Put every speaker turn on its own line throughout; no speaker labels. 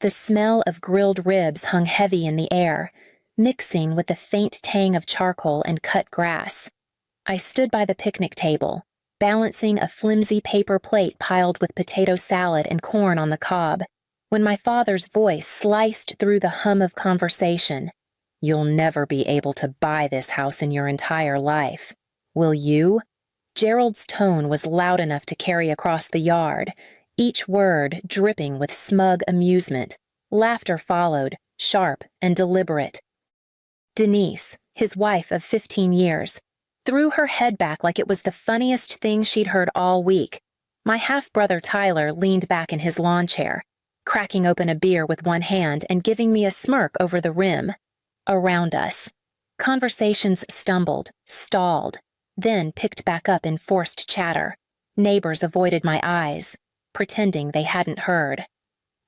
The smell of grilled ribs hung heavy in the air, mixing with the faint tang of charcoal and cut grass. I stood by the picnic table, balancing a flimsy paper plate piled with potato salad and corn on the cob, when my father's voice sliced through the hum of conversation. "You'll never be able to buy this house in your entire life. Will you?" Gerald's tone was loud enough to carry across the yard, each word dripping with smug amusement. Laughter followed, sharp and deliberate. Denise, his wife of 15 years, threw her head back like it was the funniest thing she'd heard all week. My half-brother Tyler leaned back in his lawn chair, cracking open a beer with one hand and giving me a smirk over the rim. Around us, conversations stumbled, stalled, then picked back up in forced chatter. Neighbors avoided my eyes, pretending they hadn't heard.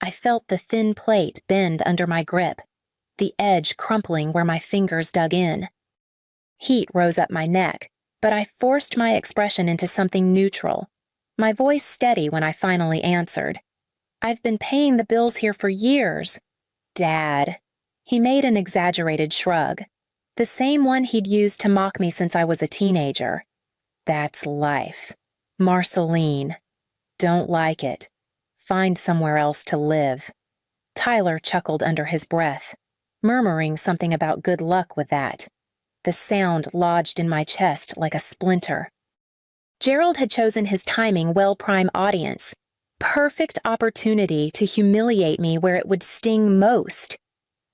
I felt the thin plate bend under my grip, the edge crumpling where my fingers dug in. Heat rose up my neck, but I forced my expression into something neutral, my voice steady when I finally answered. "I've been paying the bills here for years." "Dad." He made an exaggerated shrug, the same one he'd used to mock me since I was a teenager. "That's life. Marceline. Don't like it. Find somewhere else to live." Tyler chuckled under his breath, murmuring something about good luck with that. The sound lodged in my chest like a splinter. Gerald had chosen his timing well-prime audience. Perfect opportunity to humiliate me where it would sting most.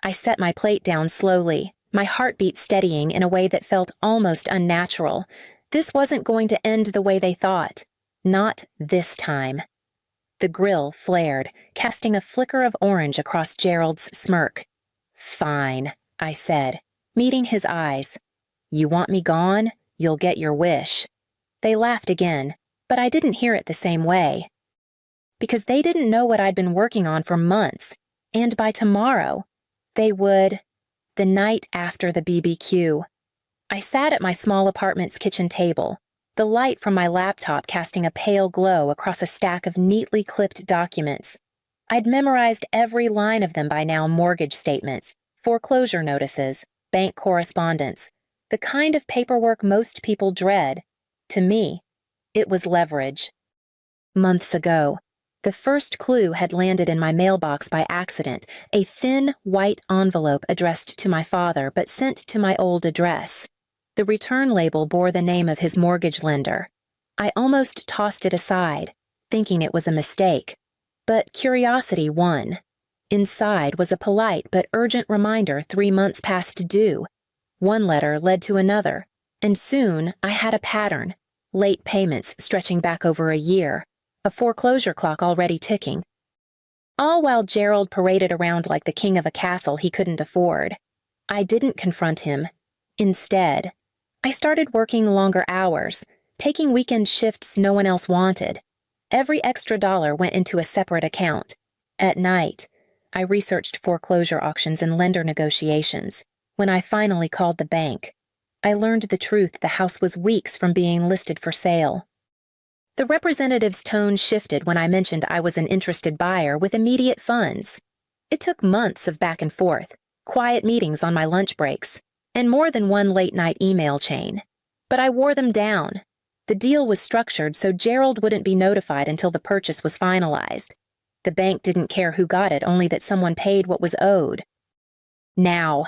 I set my plate down slowly, my heartbeat steadying in a way that felt almost unnatural. This wasn't going to end the way they thought. Not this time. The grill flared, casting a flicker of orange across Gerald's smirk. "Fine," I said, meeting his eyes. "You want me gone? You'll get your wish." They laughed again, but I didn't hear it the same way. Because they didn't know what I'd been working on for months, and by tomorrow, they would. The night after the BBQ. I sat at my small apartment's kitchen table, the light from my laptop casting a pale glow across a stack of neatly clipped documents. I'd memorized every line of them by now: mortgage statements, foreclosure notices, bank correspondence, the kind of paperwork most people dread. To me, it was leverage. Months ago, the first clue had landed in my mailbox by accident, a thin, white envelope addressed to my father but sent to my old address. The return label bore the name of his mortgage lender. I almost tossed it aside, thinking it was a mistake. But curiosity won. Inside was a polite but urgent reminder 3 months past due. One letter led to another, and soon I had a pattern: late payments stretching back over a year, a foreclosure clock already ticking. All while Gerald paraded around like the king of a castle he couldn't afford. I didn't confront him. Instead, I started working longer hours, taking weekend shifts no one else wanted. Every extra dollar went into a separate account. At night, I researched foreclosure auctions and lender negotiations. When I finally called the bank, I learned the truth: the house was weeks from being listed for sale. The representative's tone shifted when I mentioned I was an interested buyer with immediate funds. It took months of back and forth, quiet meetings on my lunch breaks, and more than one late-night email chain. But I wore them down. The deal was structured so Gerald wouldn't be notified until the purchase was finalized. The bank didn't care who got it, only that someone paid what was owed. Now.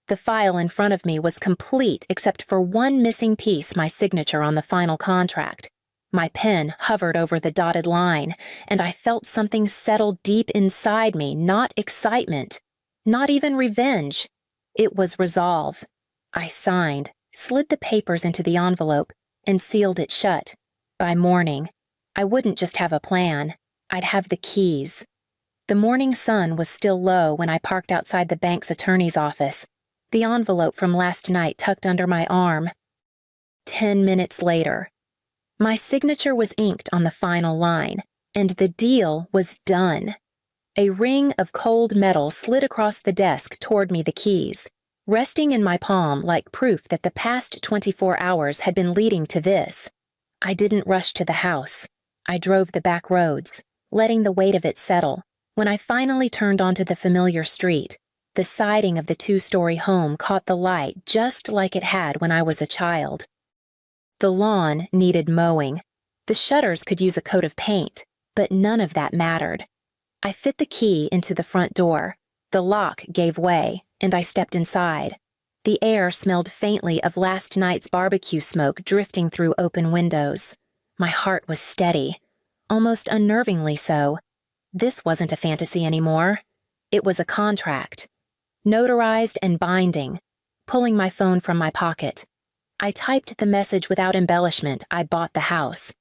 The file in front of me was complete except for one missing piece: my signature on the final contract. My pen hovered over the dotted line, and I felt something settle deep inside me. Not excitement, not even revenge. It was resolve. I signed, slid the papers into the envelope, and sealed it shut. By morning, I wouldn't just have a plan, I'd have the keys. The morning sun was still low when I parked outside the bank's attorney's office, the envelope from last night tucked under my arm. 10 minutes later, my signature was inked on the final line, and the deal was done. A ring of cold metal slid across the desk toward me, the keys, resting in my palm like proof that the past 24 hours had been leading to this. I didn't rush to the house. I drove the back roads, letting the weight of it settle, When I finally turned onto the familiar street, the siding of the two-story home caught the light just like it had when I was a child. The lawn needed mowing. The shutters could use a coat of paint, but none of that mattered. I fit the key into the front door. The lock gave way, and I stepped inside. The air smelled faintly of last night's barbecue smoke drifting through open windows. My heart was steady, almost unnervingly so. This wasn't a fantasy anymore. It was a contract. Notarized and binding. Pulling my phone from my pocket, I typed the message without embellishment. I bought the house.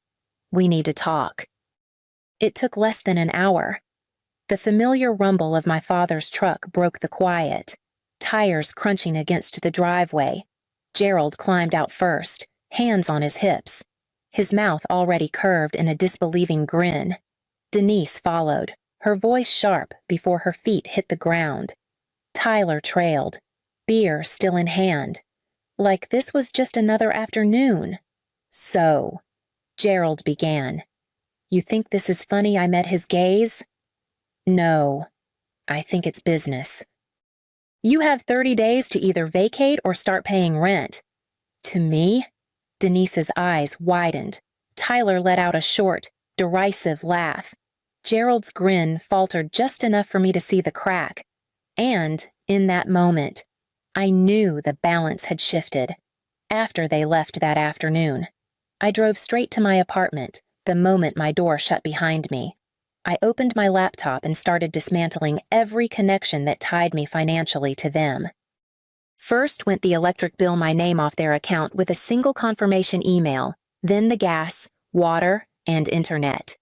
We need to talk. It took less than an hour. The familiar rumble of my father's truck broke the quiet, tires crunching against the driveway. Gerald climbed out first, hands on his hips, his mouth already curved in a disbelieving grin. Denise followed, her voice sharp before her feet hit the ground. Tyler trailed, beer still in hand. Like this was just another afternoon. So, Gerald began. You think this is funny I met his gaze? No, I think it's business. You have 30 days to either vacate or start paying rent. To me? Denise's eyes widened. Tyler let out a short, derisive laugh. Gerald's grin faltered just enough for me to see the crack. And, in that moment, I knew the balance had shifted. After they left that afternoon, I drove straight to my apartment the moment my door shut behind me. I opened my laptop and started dismantling every connection that tied me financially to them. First went the electric bill my name off their account with a single confirmation email, then the gas, water, and internet.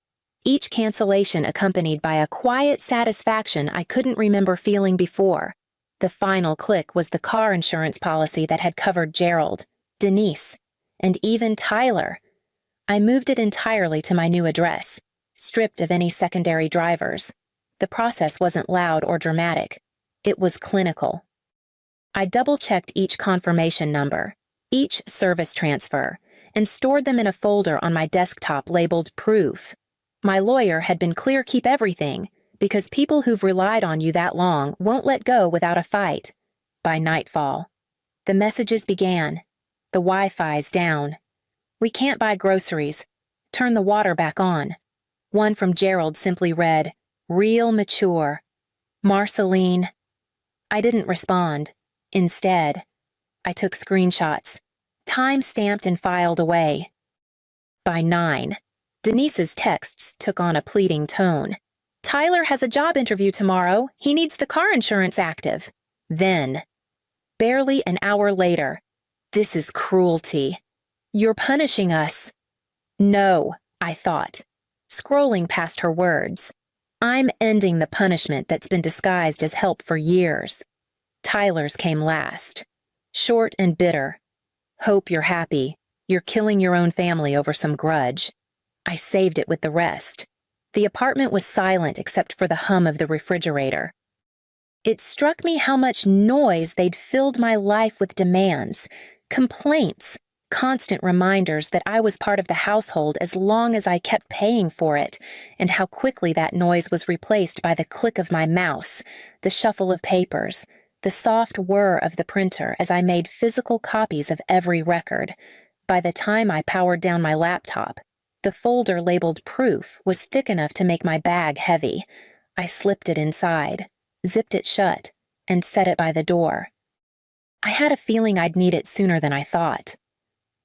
Each cancellation accompanied by a quiet satisfaction I couldn't remember feeling before. The final click was the car insurance policy that had covered Gerald, Denise, and even Tyler. I moved it entirely to my new address, stripped of any secondary drivers. The process wasn't loud or dramatic. It was clinical. I double-checked each confirmation number, each service transfer, and stored them in a folder on my desktop labeled Proof. My lawyer had been clear: keep everything, because people who've relied on you that long won't let go without a fight. By nightfall, the messages began. The Wi-Fi's down. We can't buy groceries. Turn the water back on. One from Gerald simply read, Real mature. Marceline. I didn't respond. Instead, I took screenshots, time-stamped and filed away. By 9, Denise's texts took on a pleading tone. Tyler has a job interview tomorrow. He needs the car insurance active. Then, barely an hour later, this is cruelty. You're punishing us. No, I thought, scrolling past her words. I'm ending the punishment that's been disguised as help for years. Tyler's came last. Short and bitter. Hope you're happy. You're killing your own family over some grudge. I saved it with the rest. The apartment was silent except for the hum of the refrigerator. It struck me how much noise they'd filled my life with: demands, complaints, constant reminders that I was part of the household as long as I kept paying for it, and how quickly that noise was replaced by the click of my mouse, the shuffle of papers, the soft whir of the printer as I made physical copies of every record. By the time I powered down my laptop, the folder labeled Proof was thick enough to make my bag heavy. I slipped it inside, zipped it shut, and set it by the door. I had a feeling I'd need it sooner than I thought.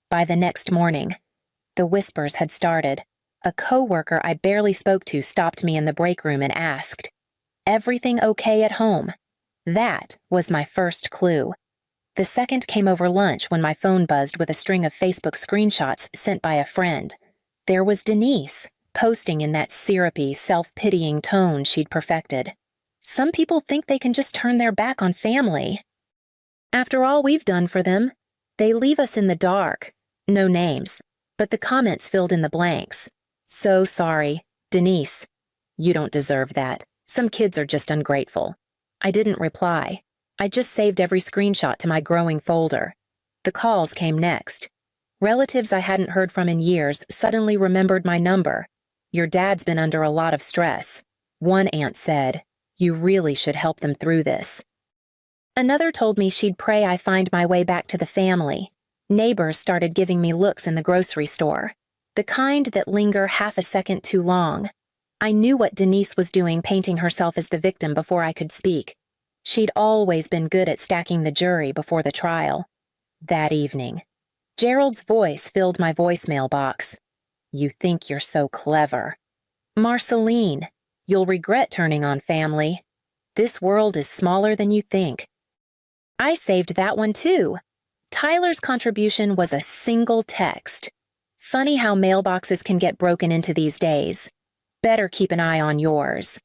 By the next morning, the whispers had started. A coworker I barely spoke to stopped me in the break room and asked, "Everything okay at home?" That was my first clue. The second came over lunch when my phone buzzed with a string of Facebook screenshots sent by a friend. There was Denise, posting in that syrupy, self-pitying tone she'd perfected. Some people think they can just turn their back on family. After all we've done for them, they leave us in the dark. No names, but the comments filled in the blanks. So sorry, Denise. You don't deserve that. Some kids are just ungrateful. I didn't reply. I just saved every screenshot to my growing folder. The calls came next. Relatives I hadn't heard from in years suddenly remembered my number. Your dad's been under a lot of stress. One aunt said, "You really should help them through this." Another told me she'd pray I find my way back to the family. Neighbors started giving me looks in the grocery store, the kind that linger half a second too long. I knew what Denise was doing, painting herself as the victim before I could speak. She'd always been good at stacking the jury before the trial. That evening, Gerald's voice filled my voicemail box. "You think you're so clever. Marceline, you'll regret turning on family. This world is smaller than you think." I saved that one too. Tyler's contribution was a single text. "Funny how mailboxes can get broken into these days. Better keep an eye on yours."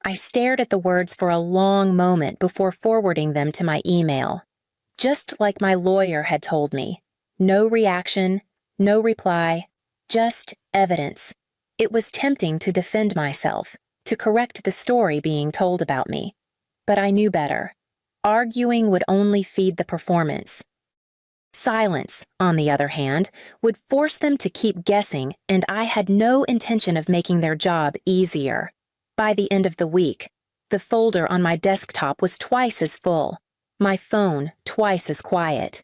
I stared at the words for a long moment before forwarding them to my email. Just like my lawyer had told me. No reaction, no reply, just evidence. It was tempting to defend myself, to correct the story being told about me. But I knew better. Arguing would only feed the performance. Silence, on the other hand, would force them to keep guessing, and I had no intention of making their job easier. By the end of the week, the folder on my desktop was twice as full, my phone twice as quiet.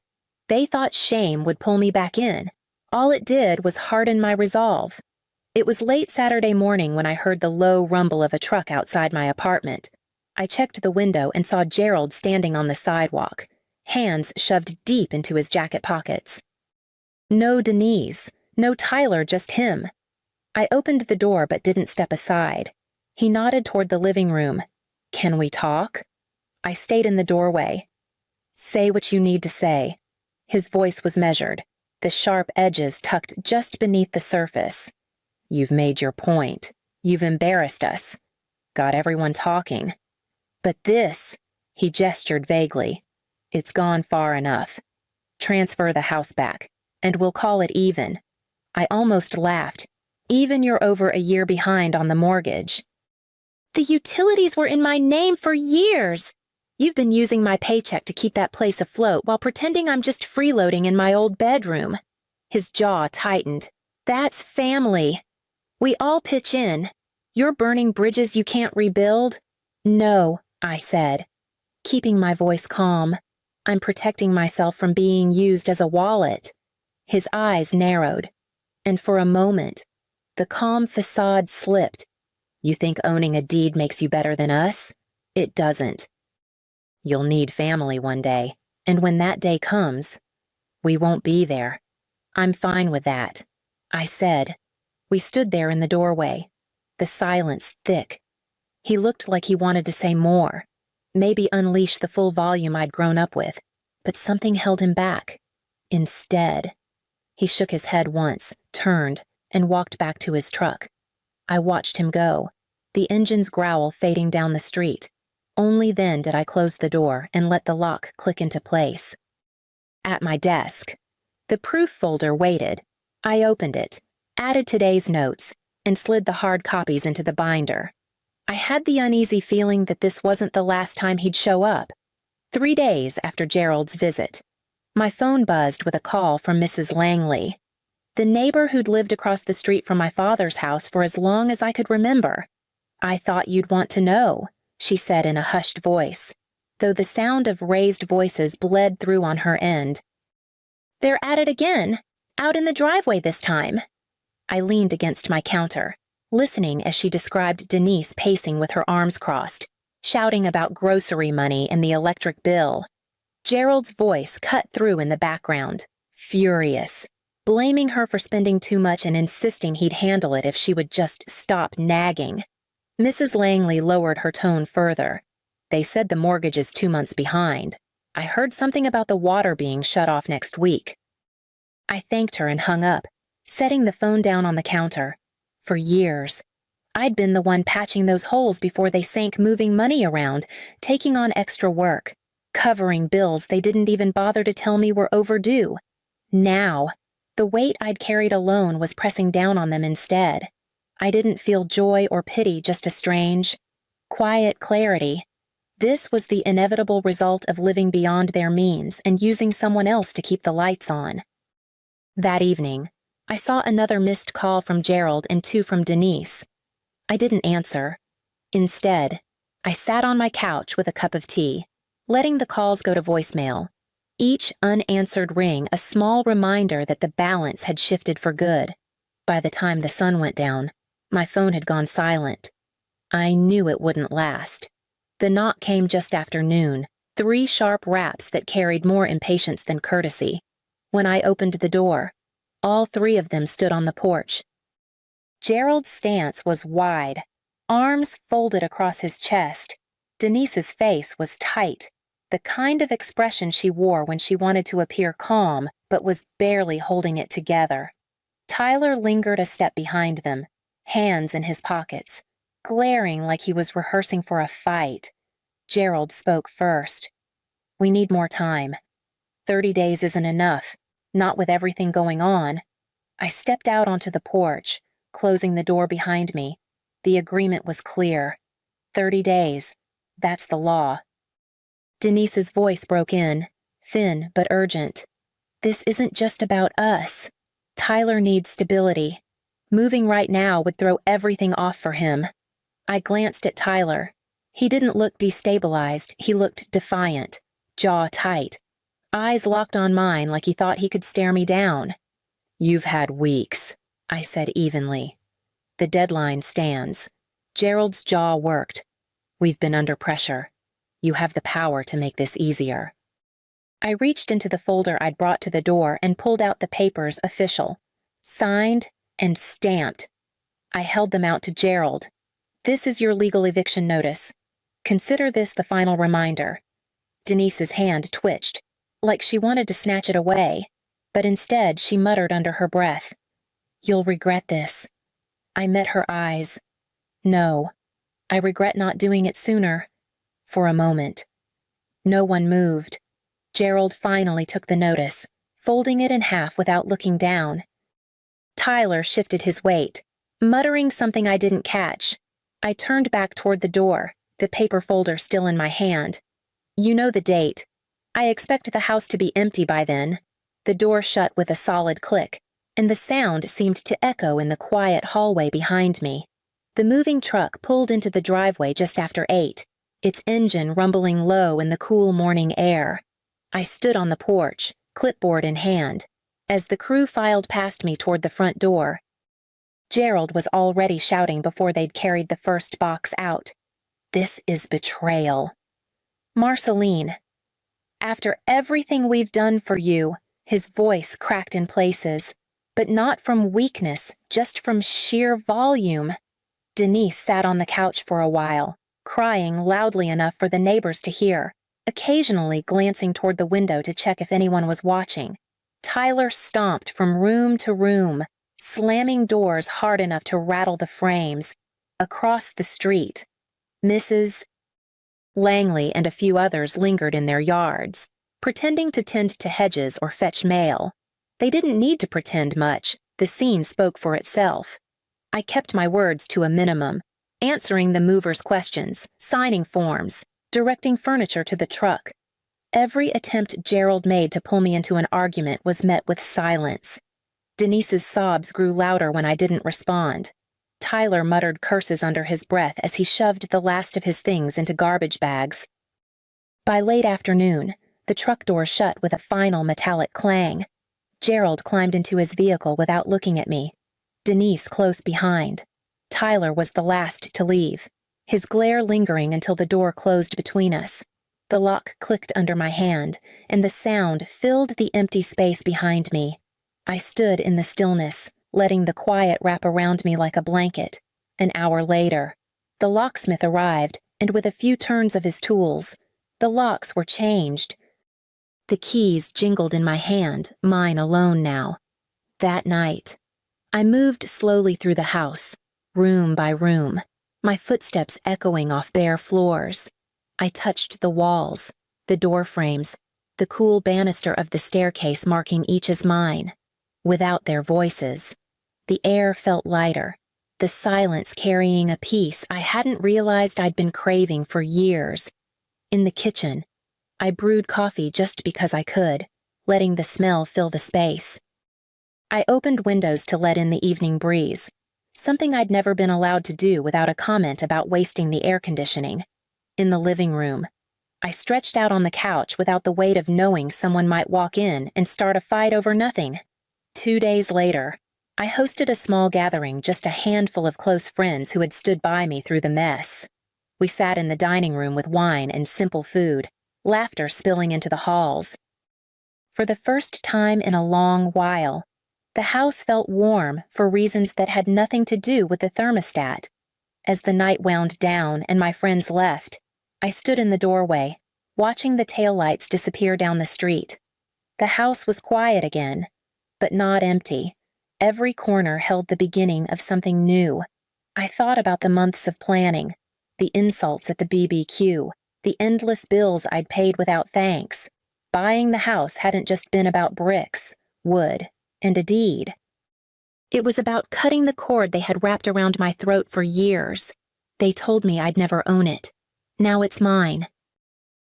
They thought shame would pull me back in. All it did was harden my resolve. It was late Saturday morning when I heard the low rumble of a truck outside my apartment. I checked the window and saw Gerald standing on the sidewalk, hands shoved deep into his jacket pockets. No Denise, no Tyler, just him. I opened the door but didn't step aside. He nodded toward the living room. "Can we talk?" I stayed in the doorway. "Say what you need to say." His voice was measured, the sharp edges tucked just beneath the surface. "You've made your point. You've embarrassed us. Got everyone talking. But this," he gestured vaguely, "it's gone far enough. Transfer the house back, and we'll call it even." I almost laughed. "Even you're over a year behind on the mortgage." "The utilities were in my name for years. You've been using my paycheck to keep that place afloat while pretending I'm just freeloading in my old bedroom." His jaw tightened. "That's family. We all pitch in. You're burning bridges you can't rebuild." "No," I said, keeping my voice calm. "I'm protecting myself from being used as a wallet." His eyes narrowed, and for a moment, the calm facade slipped. "You think owning a deed makes you better than us? It doesn't. You'll need family one day, and when that day comes, we won't be there. I'm fine with that," I said. We stood there in the doorway, the silence thick. He looked like he wanted to say more, maybe unleash the full volume I'd grown up with, but something held him back. Instead, he shook his head once, turned, and walked back to his truck. I watched him go, the engine's growl fading down the street. Only then did I close the door and let the lock click into place. At my desk, the proof folder waited. I opened it, added today's notes, and slid the hard copies into the binder. I had the uneasy feeling that this wasn't the last time he'd show up. 3 days after Gerald's visit, my phone buzzed with a call from Mrs. Langley, the neighbor who'd lived across the street from my father's house for as long as I could remember. "I thought you'd want to know," she said in a hushed voice, though the sound of raised voices bled through on her end. "They're at it again, out in the driveway this time." I leaned against my counter, listening as she described Denise pacing with her arms crossed, shouting about grocery money and the electric bill. Gerald's voice cut through in the background, furious, blaming her for spending too much and insisting he'd handle it if she would just stop nagging. Mrs. Langley lowered her tone further. "They said the mortgage is 2 months behind. I heard something about the water being shut off next week." I thanked her and hung up, setting the phone down on the counter. For years, I'd been the one patching those holes before they sank, moving money around, taking on extra work, covering bills they didn't even bother to tell me were overdue. Now, the weight I'd carried alone was pressing down on them instead. I didn't feel joy or pity, just a strange, quiet clarity. This was the inevitable result of living beyond their means and using someone else to keep the lights on. That evening, I saw another missed call from Gerald and 2 from Denise. I didn't answer. Instead, I sat on my couch with a cup of tea, letting the calls go to voicemail. Each unanswered ring a small reminder that the balance had shifted for good. By the time the sun went down, my phone had gone silent. I knew it wouldn't last. The knock came just after noon, 3 sharp raps that carried more impatience than courtesy. When I opened the door, all 3 of them stood on the porch. Gerald's stance was wide, arms folded across his chest. Denise's face was tight, the kind of expression she wore when she wanted to appear calm but was barely holding it together. Tyler lingered a step behind them, hands in his pockets, glaring like he was rehearsing for a fight. Gerald spoke first. "We need more time. 30 days isn't enough, not with everything going on." I stepped out onto the porch, closing the door behind me. The agreement was clear. 30 days. That's the law. Denise's voice broke in, thin but urgent. "This isn't just about us. Tyler needs stability. Moving right now would throw everything off for him." I glanced at Tyler. He didn't look destabilized, he looked defiant, jaw tight, eyes locked on mine like he thought he could stare me down. "You've had weeks," I said evenly. "The deadline stands." Gerald's jaw worked. "We've been under pressure. You have the power to make this easier." I reached into the folder I'd brought to the door and pulled out the papers official, signed and stamped. I held them out to Gerald. "This is your legal eviction notice. Consider this the final reminder." Denise's hand twitched, like she wanted to snatch it away, but instead she muttered under her breath, "You'll regret this." I met her eyes. "No, I regret not doing it sooner." For a moment. No one moved. Gerald finally took the notice, folding it in half without looking down. Tyler shifted his weight, muttering something I didn't catch. I turned back toward the door, the paper folder still in my hand. "You know the date. I expect the house to be empty by then." The door shut with a solid click, and the sound seemed to echo in the quiet hallway behind me. The moving truck pulled into the driveway just after 8, its engine rumbling low in the cool morning air. I stood on the porch, clipboard in hand. As the crew filed past me toward the front door, Gerald was already shouting before they'd carried the first box out. "This is betrayal." "Marceline, after everything we've done for you," his voice cracked in places, but not from weakness, just from sheer volume. Denise sat on the couch for a while, crying loudly enough for the neighbors to hear, occasionally glancing toward the window to check if anyone was watching. Tyler stomped from room to room, slamming doors hard enough to rattle the frames. Across the street, Mrs. Langley and a few others lingered in their yards, pretending to tend to hedges or fetch mail. They didn't need to pretend much. The scene spoke for itself. I kept my words to a minimum, answering the movers' questions, signing forms, directing furniture to the truck. Every attempt Gerald made to pull me into an argument was met with silence. Denise's sobs grew louder when I didn't respond. Tyler muttered curses under his breath as he shoved the last of his things into garbage bags. By late afternoon, the truck door shut with a final metallic clang. Gerald climbed into his vehicle without looking at me, Denise close behind. Tyler was the last to leave, his glare lingering until the door closed between us. The lock clicked under my hand, and the sound filled the empty space behind me. I stood in the stillness, letting the quiet wrap around me like a blanket. An hour later, the locksmith arrived, and with a few turns of his tools, the locks were changed. The keys jingled in my hand, mine alone now. That night, I moved slowly through the house, room by room, my footsteps echoing off bare floors. I touched the walls, the door frames, the cool banister of the staircase marking each as mine. Without their voices, the air felt lighter, the silence carrying a peace I hadn't realized I'd been craving for years. In the kitchen, I brewed coffee just because I could, letting the smell fill the space. I opened windows to let in the evening breeze, something I'd never been allowed to do without a comment about wasting the air conditioning. In the living room, I stretched out on the couch without the weight of knowing someone might walk in and start a fight over nothing. 2 days later, I hosted a small gathering, just a handful of close friends who had stood by me through the mess. We sat in the dining room with wine and simple food, laughter spilling into the halls. For the first time in a long while, the house felt warm for reasons that had nothing to do with the thermostat. As the night wound down and my friends left, I stood in the doorway, watching the taillights disappear down the street. The house was quiet again, but not empty. Every corner held the beginning of something new. I thought about the months of planning, the insults at the BBQ, the endless bills I'd paid without thanks. Buying the house hadn't just been about bricks, wood, and a deed. It was about cutting the cord they had wrapped around my throat for years. They told me I'd never own it. Now it's mine,